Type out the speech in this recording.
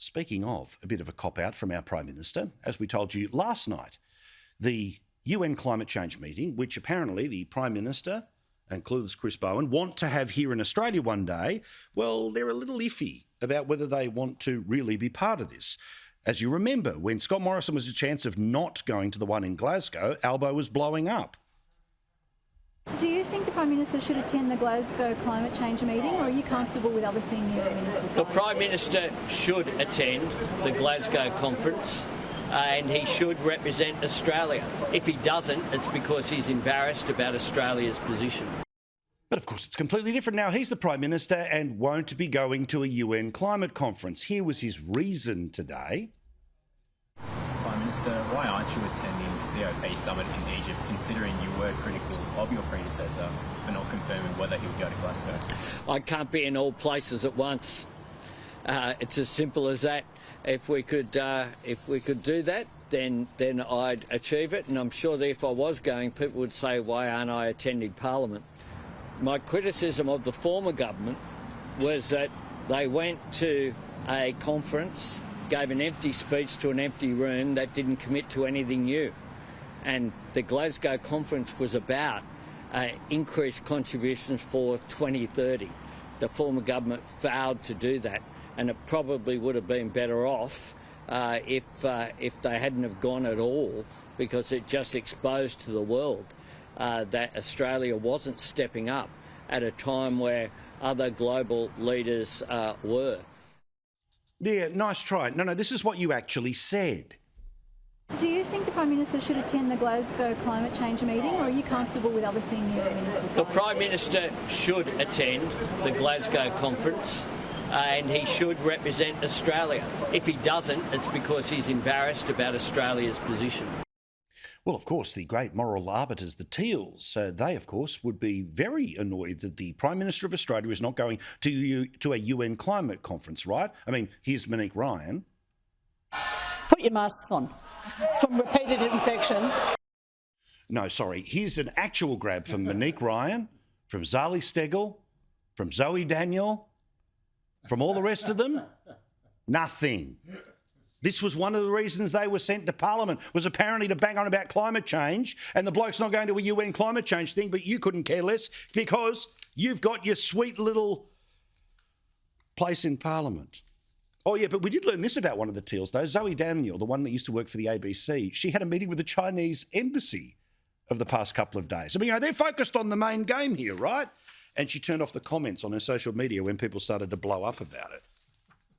Speaking of a bit of a cop-out from our Prime Minister, as we told you last night, the UN climate change meeting, which apparently the Prime Minister and clueless Chris Bowen want to have here in Australia one day, well, they're a little iffy about whether they want to really be part of this. As you remember, when Scott Morrison was a chance of not going to the one in Glasgow, Albo was blowing up. Do you think the Prime Minister should attend the Glasgow climate change meeting, or are you comfortable with other senior ministers? The Prime Minister should attend the Glasgow conference and he should represent Australia. If he doesn't, it's because he's embarrassed about Australia's position. But of course, it's completely different now. He's the Prime Minister and won't be going to a UN climate conference. Here was his reason today. Prime Minister, why aren't you attending the COP summit in Egypt, considering you were critical of your predecessor for not confirming whether he would go to Glasgow? I can't be in all places at once. It's as simple as that. If we could do that, then I'd achieve it. And I'm sure that if I was going, people would say, why aren't I attending Parliament? My criticism of the former government was that they went to a conference, gave an empty speech to an empty room that didn't commit to anything new. And the Glasgow conference was about increased contributions for 2030. The former government failed to do that, and it probably would have been better off if they hadn't have gone at all, because it just exposed to the world that Australia wasn't stepping up at a time where other global leaders were. Yeah, nice try. No, this is what you actually said. Do you think the Prime Minister should attend the Glasgow climate change meeting, or are you comfortable with other senior ministers? The Prime Minister should attend the Glasgow conference and he should represent Australia. If he doesn't, it's because he's embarrassed about Australia's position. Well, of course, the great moral arbiters, the Teals, they, of course, would be very annoyed that the Prime Minister of Australia is not going to a UN climate conference, right? I mean, here's Monique Ryan. Put your masks on from repeated infection. No, sorry. Here's an actual grab from Monique Ryan, from Zali Steggall, from Zoe Daniel, from all the rest of them. Nothing. This was one of the reasons they were sent to Parliament, was apparently to bang on about climate change, and the bloke's not going to a UN climate change thing, but you couldn't care less because you've got your sweet little place in Parliament. Oh, yeah, but we did learn this about one of the Teals, though. Zoe Daniel, the one that used to work for the ABC, she had a meeting with the Chinese embassy of the past couple of days. I mean, they're focused on the main game here, right? And she turned off the comments on her social media when people started to blow up about it.